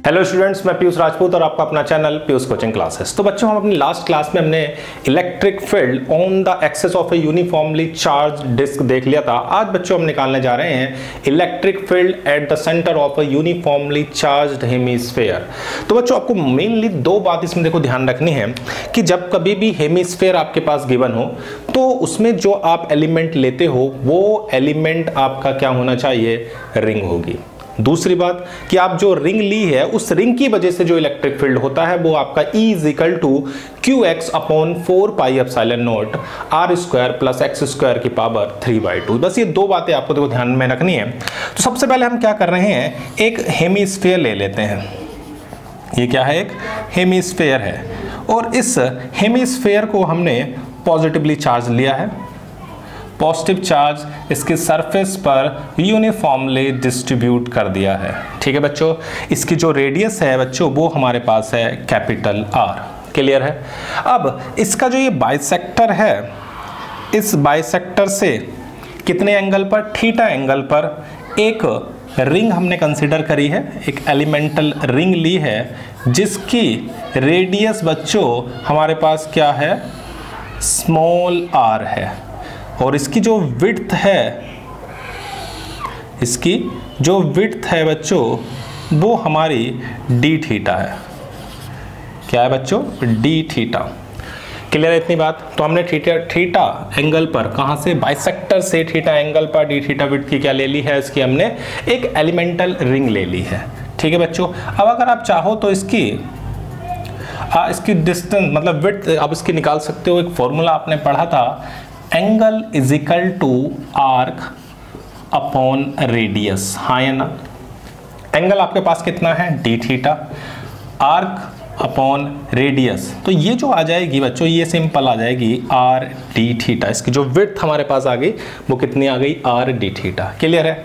Hello students, मैं पीयूष राजपूत और आपका अपना चैनल पीयूष कोचिंग क्लासेस। तो बच्चों, हम अपनी लास्ट क्लास में हमने electric field on the axis of a uniformly charge disc देख लिया था। आज बच्चों हम निकालने जा रहे हैं electric field at the centre of a uniformly charged hemisphere. तो बच्चों, आपको मेनली दो बात इसमें देखो ध्यान रखनी है कि जब कभी भी हेमिस्फीयर आपके पास गिवन हो तो उसमें जो आप एलिमेंट लेते हो वो एलिमेंट आपका क्या होना चाहिए, रिंग होगी। दूसरी बात कि आप जो रिंग ली है उस रिंग की वजह से जो इलेक्ट्रिक फील्ड होता है वो आपका E is equal to QX upon 4 pi epsilon naught R square plus X square की पावर 3/2। बस ये दो बातें आपको देखो ध्यान में रखनी है। तो सबसे पहले हम क्या कर रहे हैं, एक हेमिस्फीयर ले लेते हैं। ये क्या है, एक हेमिस्फीयर है और इस हेमिस्फीयर को हमने पॉजिटिवली चार्ज लिया है। पॉजिटिव चार्ज इसकी सरफेस पर यूनिफॉर्मली डिस्ट्रीब्यूट कर दिया है। ठीक है बच्चों, इसकी जो रेडियस है बच्चों वो हमारे पास है कैपिटल R। क्लियर है। अब इसका जो ये बाइसेक्टर है, इस बाइसेक्टर से कितने एंगल पर, थीटा एंगल पर एक रिंग हमने कंसीडर करी है, एक एलिमेंटल रिंग ली है जिसकी रेडियस बच्चों हमारे पास क्या है, स्मॉल r है और इसकी जो विड्थ है, इसकी जो विड्थ है बच्चों वो हमारी d थीटा है। क्या है बच्चों, d थीटा। क्लियर है इतनी बात। तो हमने थीटा एंगल पर, कहां से, बाइसेक्टर से थीटा एंगल पर d थीटा विड्थ की क्या ले ली है, इसकी हमने एक एलिमेंटल रिंग ले ली है। ठीक है बच्चों। अब अगर आप चाहो तो इसकी डिस्टेंस मतलब विड्थ आप इसकी निकाल सकते हो। एक फॉर्मूला आपने पढ़ा था, angle is equal to arc upon radius. हाँ या ना। एंगल आपके पास कितना है, d theta, arc upon radius. तो ये जो आ जाएगी बच्चों, ये सिंपल आ जाएगी r d थीटा। इसकी जो विड्थ हमारे पास आ गई वो कितनी आ गई, r d थीटा। क्लियर है।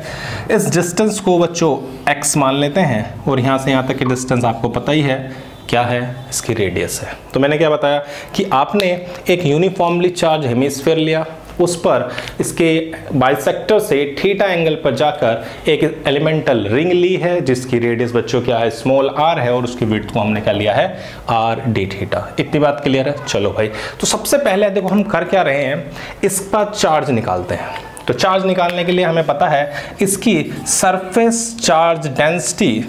इस डिस्टेंस को बच्चों x मान लेते हैं और यहाँ से यहाँ तक की डिस्टेंस आपको पता ही है क्या है, इसकी रेडियस है। तो मैंने क्या बताया कि आपने एक यूनिफॉर्मली चार्ज हेमिस्फीयर लिया, उस पर इसके बाइसेक्टर से थीटा एंगल पर जाकर एक एलिमेंटल रिंग ली है जिसकी रेडियस बच्चों क्या है, स्मॉल r है और उसकी विड्थ को हमने क्या लिया है, r d थीटा। इतनी बात क्लियर है। चलो भाई, तो सबसे पहले देखो हम कर क्या रहे हैं, इसका चार्ज निकालते हैं। तो चार्ज निकालने के लिए हमें पता है इसकी surface charge density,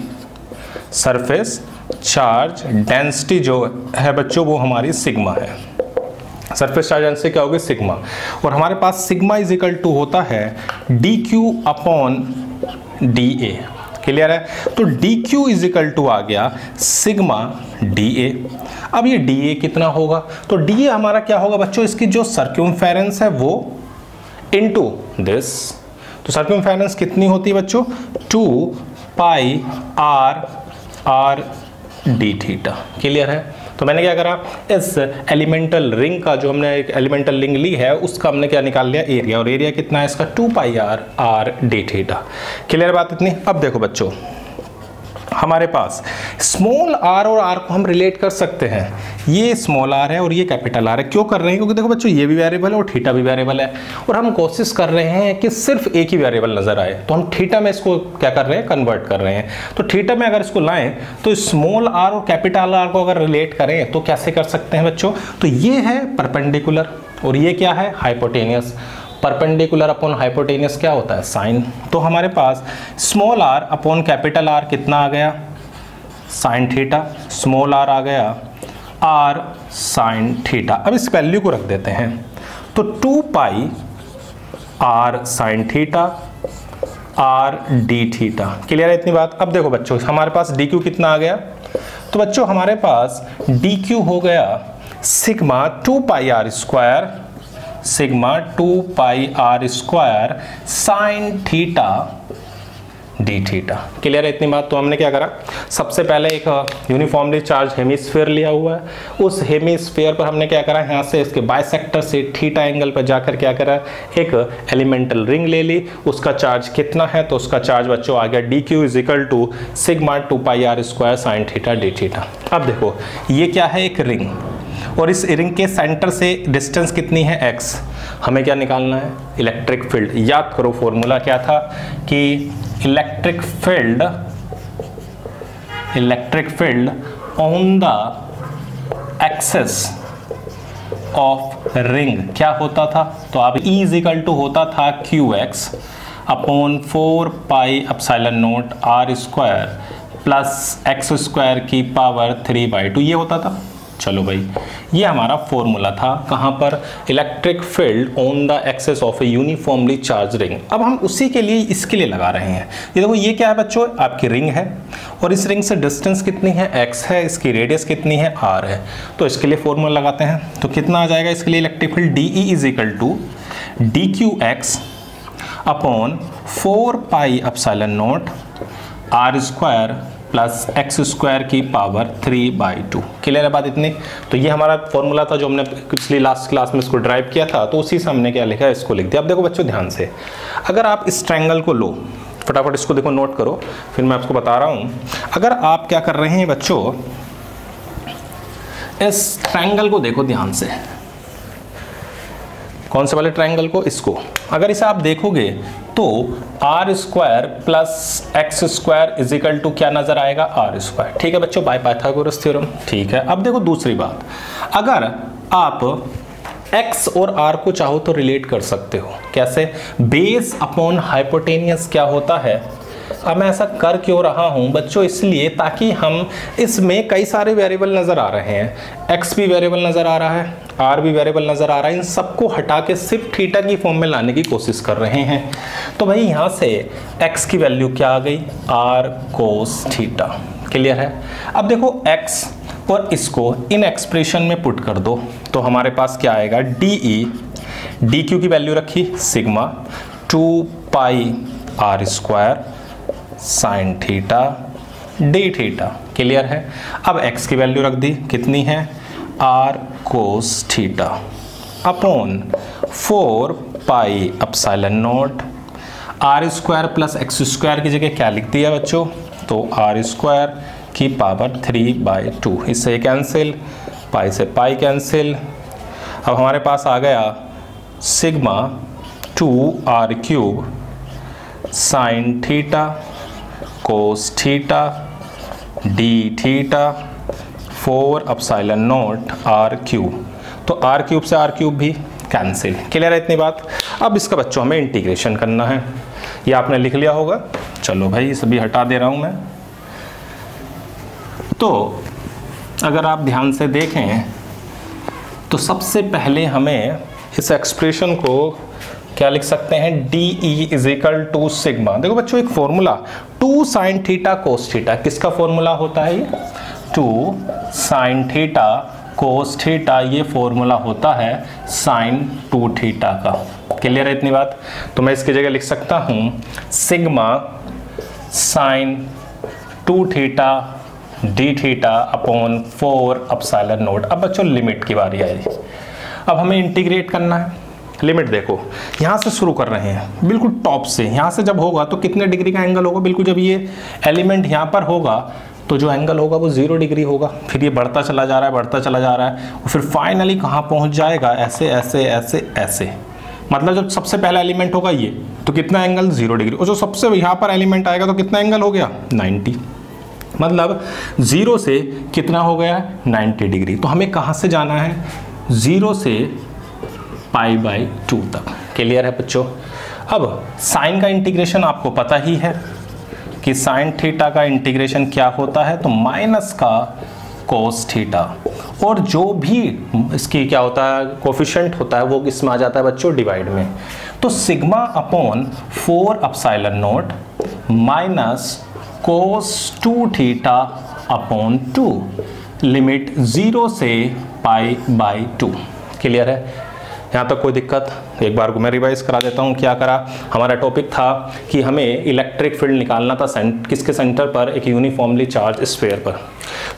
surface charge density जो है बच्चों वो हमारी सिग्मा है। सरफेस चार्ज डेंसिटी क्या होगी, सिग्मा। और हमारे पास सिग्मा इज इक्वल टू होता है dq अपॉन dA। क्लियर है। तो dq इज इक्वल टू आ गया सिग्मा dA। अब ये dA कितना होगा, तो dA हमारा क्या होगा बच्चों, इसकी जो सर्क्यूम्फेरेंस है वो इनटू दिस। तो सर्क्यूम्फेरेंस कितनी होती है बच्चों, 2 pi r d theta. Clear है। तो मैंने क्या करा, इस एलिमेंटल रिंग का जो हमने एक एलिमेंटल रिंग ली है उसका हमने क्या निकाल लिया, एरिया। और एरिया कितना है इसका, 2 pi r d theta. Clear बात इतनी। अब देखो बच्चों, हमारे पास स्मॉल r और r को हम रिलेट कर सकते हैं। ये स्मॉल r है और ये कैपिटल R है। क्यों कर रहे हैं, क्योंकि देखो बच्चों ये भी वेरिएबल है और थीटा भी वेरिएबल है और हम कोशिश कर रहे हैं कि सिर्फ एक ही वेरिएबल नजर आए। तो हम थीटा में इसको क्या कर रहे हैं, कन्वर्ट कर रहे हैं। तो थीटा में अगर इसको लाएं तो स्मॉल r और कैपिटल R को अगर रिलेट करें तो कैसे कर सकते हैं बच्चों, तो ये है परपेंडिकुलर और ये क्या है, हाइपोटेनियस। परपेंडिकुलर अपॉन हाइपोटेनियस क्या होता है, साइन। तो हमारे पास small r upon capital R कितना आ गया, साइन थीटा। स्मॉल r आ गया r साइन थीटा। अब इस वैल्यू को रख देते हैं, तो 2 pi r sine theta r d theta. Clear है इतनी बात। अब देखो बच्चों, हमारे पास dq कितना आ गया, तो बच्चों हमारे पास dq हो गया sigma 2 pi r square, sigma 2 pi r square sine theta d theta. Clear है इतनी बात। तो हमने क्या करा, सबसे पहले एक यूनिफॉर्मली चार्ज हेमिस्फीयर लिया हुआ है, उस हेमिस्फीयर पर हमने क्या करा, यहाँ से इसके बाइसेक्टर से थीटा एंगल पर जाकर क्या करा, एक एलिमेंटल रिंग ले ली। उसका चार्ज कितना है, तो उसका चार्ज बच्चों आ गया dq is equal to sigma 2 pi r square sine theta d theta. अब देखो ये क्या है, एक रिंग और इस रिंग के सेंटर से डिस्टेंस कितनी है, x। हमें क्या निकालना है, इलेक्ट्रिक फील्ड। याद करो फॉर्मूला क्या था कि electric field electric field on the axis of ring क्या होता था, तो आप E इजिकल टू होता था QX upon 4 pi epsilon naught R square plus x square की पावर 3/2 ये होता था। चलो भाई, ये हमारा फॉर्मूला था कहाँ पर, electric field on the axis of a uniformly charge ring. अब हम उसी के लिए इसके लिए लगा रहे हैं। ये देखो, ये क्या है बच्चों, आपकी रिंग है और इस रिंग से डिस्टेंस कितनी है, x है, इसकी रेडियस कितनी है, r है। तो इसके लिए फॉर्मूला लगाते हैं, तो कितना आ जाएगा इसके लिए, electric field DE is equal to DQX upon 4 pi epsilon naught R square plus x square की पावर 3/2। क्लियर है बात इतनी। तो ये हमारा फॉर्मूला था जो हमने पिछली लास्ट क्लास में इसको ड्राइव किया था, तो उसी से हमने क्या लिखा है, इसको लिख दिया। अब देखो बच्चों ध्यान से, अगर आप इस ट्रायंगल को लो, फटाफट इसको देखो, नोट करो, फिर मैं आपको बता रहा हूँ। अगर आप क्या कर रहे हैं बच्चों, इस ट्रायंगल को देखो ध्यान से, कौन से वाले ट्रायंगल को, इसको। अगर इसे आप देखोगे तो R square plus x square is equal to क्या नजर आएगा, R स्क्वायर। ठीक है बच्चों, बाय पाइथागोरस थ्योरम। ठीक है, अब देखो दूसरी बात, अगर आप x और r को चाहो तो रिलेट कर सकते हो। कैसे, बेस अपॉन हाइपोटेनियस क्या होता है। अब मैं ऐसा कर क्यों रहा हूं बच्चों, इसलिए ताकि हम इसमें कई सारे वेरिएबल नजर आ रहे हैं, x भी वेरिएबल नजर आ रहा है, r भी वेरिएबल नजर आ रहा है, इन सबको हटा के सिर्फ थीटा की फॉर्म में लाने की कोशिश कर रहे हैं। तो भाई यहां से x की वैल्यू क्या आ गई, r cos थीटा। क्लियर है। अब देखो x और इसको इन एक्सप्रेशन में पुट कर दो, तो हमारे पास क्या आएगा, DE, DQ की वैल्यू रखी sigma 2 pi R square sine theta d theta. Clear है। अब x की वैल्यू रख दी, कितनी है, r cos theta upon 4 pi epsilon naught R square plus x square की जगह क्या लिख दिया बच्चों, तो R स्क्वायर की पावर 3/2। इससे कैंसिल, पाई से पाई कैंसिल। अब हमारे पास आ गया sigma 2r cube sign theta cos theta d theta 4 epsilon naught r cube. तो r क्यूब से r क्यूब भी कैंसिल। क्लियर है इतनी बात। अब इसका बच्चों हमें इंटीग्रेशन करना है, ये आपने लिख लिया होगा। चलो भाई सभी हटा दे रहा हूं मैं। तो अगर आप ध्यान से देखें तो सबसे पहले हमें इस एक्सप्रेशन को क्या लिख सकते हैं, DE is equal to sigma. देखो बच्चों एक formula 2 sine theta cos theta, किसका फॉर्मूला होता है, 2 साइन थीटा कोस थीटा, ये फॉर्मूला होता है साइन 2 थीटा का। क्लियर है इतनी बात। तो मैं इसकी जगह लिख सकता हूं sigma sine 2 theta d theta upon 4 epsilon naught. अब बच्चों लिमिट की बारी आई, अब हमें इंटीग्रेट करना है। लिमिट देखो यहाँ से शुरू कर रहे हैं, बिल्कुल टॉप से। यहाँ से जब होगा तो कितने डिग्री का एंगल होगा, बिल्कुल जब ये एलिमेंट यहाँ पर होगा तो जो एंगल होगा वो 0 डिग्री होगा। फिर ये बढ़ता चला जा रहा है, बढ़ता चला जा रहा है, और फिर फाइनली कहाँ पहुँच जाएगा, ऐसे ऐसे ऐसे ऐसे। मतलब जब सबसे पहला एलिमेंट होगा ये, तो कितना एंगल, 0 डिग्री। और जो सबसे यहाँ पर एलिमेंट आएगा तो कितना एंगल हो गया, 90। मतलब 0 से कितना हो गया, 90 डिग्री। तो हमें कहाँ से जाना है, 0 से π/2 तक। क्लियर है बच्चों। अब साइन का इंटीग्रेशन आपको पता ही है कि साइन थीटा का इंटीग्रेशन क्या होता है, तो माइनस का कोस थीटा, और जो भी इसकी क्या होता है कोफिशिएंट होता है वो किस में आ जाता है बच्चों, डिवाइड में। तो sigma upon 4 epsilon not minus cos 2 theta upon 2, limit 0 से π/2। क्लियर है। यहाँ तक कोई दिक्कत, एक बार को मैं रिवाइज करा देता हूँ। क्या करा, हमारा टॉपिक था कि हमें इलेक्ट्रिक फील्ड निकालना था किसके सेंटर पर, एक यूनिफॉर्मली चार्ज स्फीयर पर।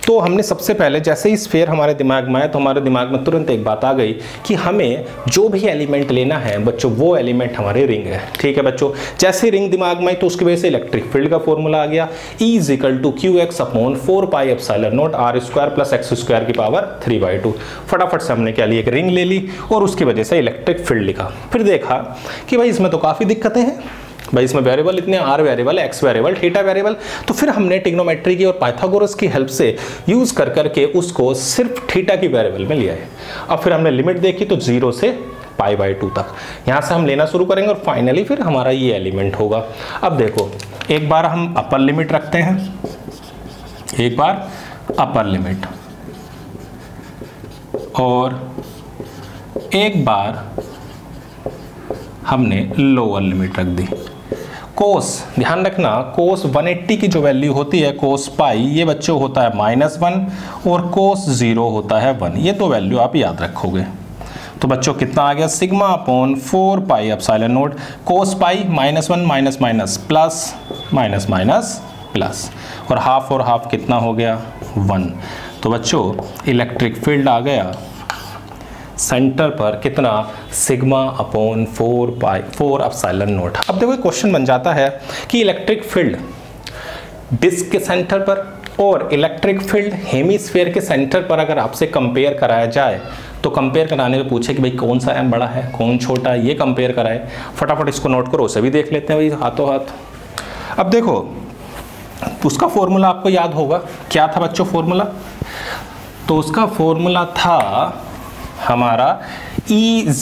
तो हमने सबसे पहले जैसे ही स्फीयर हमारे दिमाग में आया तो हमारे दिमाग में तुरंत एक बात आ गई कि हमें जो भी एलिमेंट लेना है बच्चों, वो एलिमेंट हमारी रिंग है। ठीक है बच्चों, जैसे रिंग दिमाग में आई तो उसकी वजह से इलेक्ट्रिक फील्ड का फॉर्मूला आ गया, E is equal to QX upon 4 pi epsilon naught R square plus x square की पावर 3/2। फटाफट से हमने क्या लिया, एक रिंग ले ली और उसकी वजह से इलेक्ट्रिक फील्ड लिखा। फिर देखा कि भाई इसमें तो काफ़ी दिक्कतें हैं, भाई इसमें वेरिएबल इतने, R variable, x variable, theta variable, तो फिर हमने ट्रिग्नोमेट्री की और पाइथागोरस की हेल्प से यूज कर करके उसको सिर्फ थीटा की वेरिएबल में लिया है। अब फिर हमने लिमिट देखी तो 0 से π/2 तक, यहाँ से हम लेना शुरू करेंगे और फाइनली फिर हमारा ये एलिमेंट होगा। अब देखो एक बार हम अपर लिमिट रखते हैं, एक बार अपर लिमिट और एक बार हमने लोअर लिमिट रख दी। कोस ध्यान रखना, कोस 180 की जो वैल्यू होती है कोस पाई, ये बच्चों होता है -1 और कोस 0 होता है 1। ये दो वैल्यू आप याद रखोगे। तो बच्चों कितना आ गया, sigma upon 4 epsilon not cos pi -1 minus minus plus minus minus plus, और हाफ कितना हो गया 1। तो बच्चों इलेक्ट्रिक फील्ड आ गया सेंटर पर कितना, सिग्मा अपॉन 4 एप्सिलॉन नॉट। अब देखो क्वेश्चन बन जाता है कि इलेक्ट्रिक फील्ड डिस्क के सेंटर पर और इलेक्ट्रिक फील्ड हेमीस्फीयर के सेंटर पर अगर आपसे कंपेयर कराया जाए, तो कंपेयर कराने में पूछे कि भाई कौन सा एम बड़ा है कौन छोटा है, ये कंपेयर कराए। फटाफट इसको नोट करो, उसे भी देख लेते हैं भाई हाथों हाथ। अब देखो उसका फॉर्मूला आपको याद होगा, क्या था बच्चों फॉर्मूला, तो उसका फॉर्मूला था हमारा E =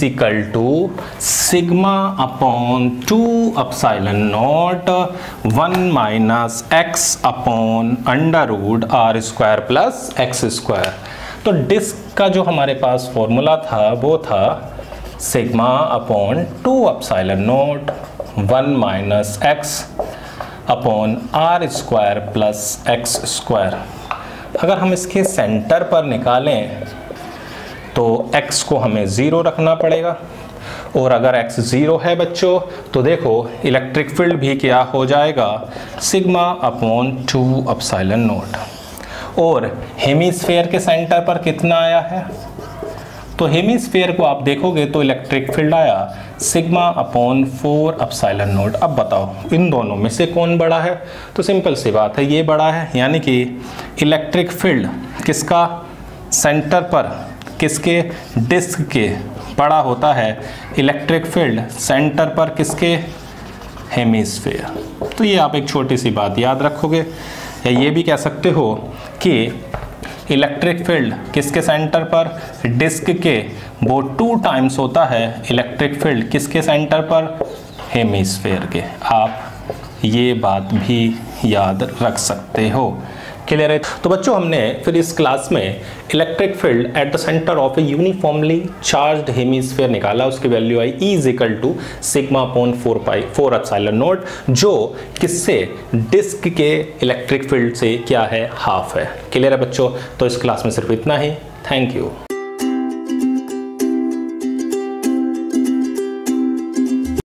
sigma upon 2 epsilon not 1 minus x upon √r² plus x²। तो डिस्क का जो हमारे पास फॉर्मूला था वो था sigma upon 2 epsilon not 1 minus x upon r² plus x²। अगर हम इसके सेंटर पर निकालें तो x को हमें 0 रखना पड़ेगा, और अगर x 0 है बच्चों तो देखो इलेक्ट्रिक फील्ड भी क्या हो जाएगा, सिग्मा अपॉन 2 एप्सिलॉन नॉट। और हेमीस्फीयर के सेंटर पर कितना आया है, तो हेमीस्फीयर को आप देखोगे तो इलेक्ट्रिक फील्ड आया सिग्मा अपॉन 4 एप्सिलॉन नॉट। अब बताओ इन दोनों में से कौन बड़ा है, तो सिंपल सी बात है ये बड़ा है, यानी कि इलेक्ट्रिक फील्ड किसका सेंटर पर, किसके, डिस्क के बड़ा होता है, इलेक्ट्रिक फील्ड सेंटर पर किसके, हेमीस्फीयर। तो ये आप एक छोटी सी बात याद रखोगे, या ये भी कह सकते हो कि इलेक्ट्रिक फील्ड किसके सेंटर पर, डिस्क के, वो 2 टाइम्स होता है इलेक्ट्रिक फील्ड किसके सेंटर पर, हेमीस्फीयर के। आप ये बात भी याद रख सकते हो। क्लियर है। तो बच्चों हमने फिर इस क्लास में electric field at the centre of a uniformly charged hemisphere निकाला, उसकी value I E = sigma upon 4 epsilon not, जो किससे, डिस्क के इलेक्ट्रिक फील्ड से क्या है, हाफ है। क्लियर है बच्चों। तो इस क्लास में सिर्फ इतना ही। Thank you.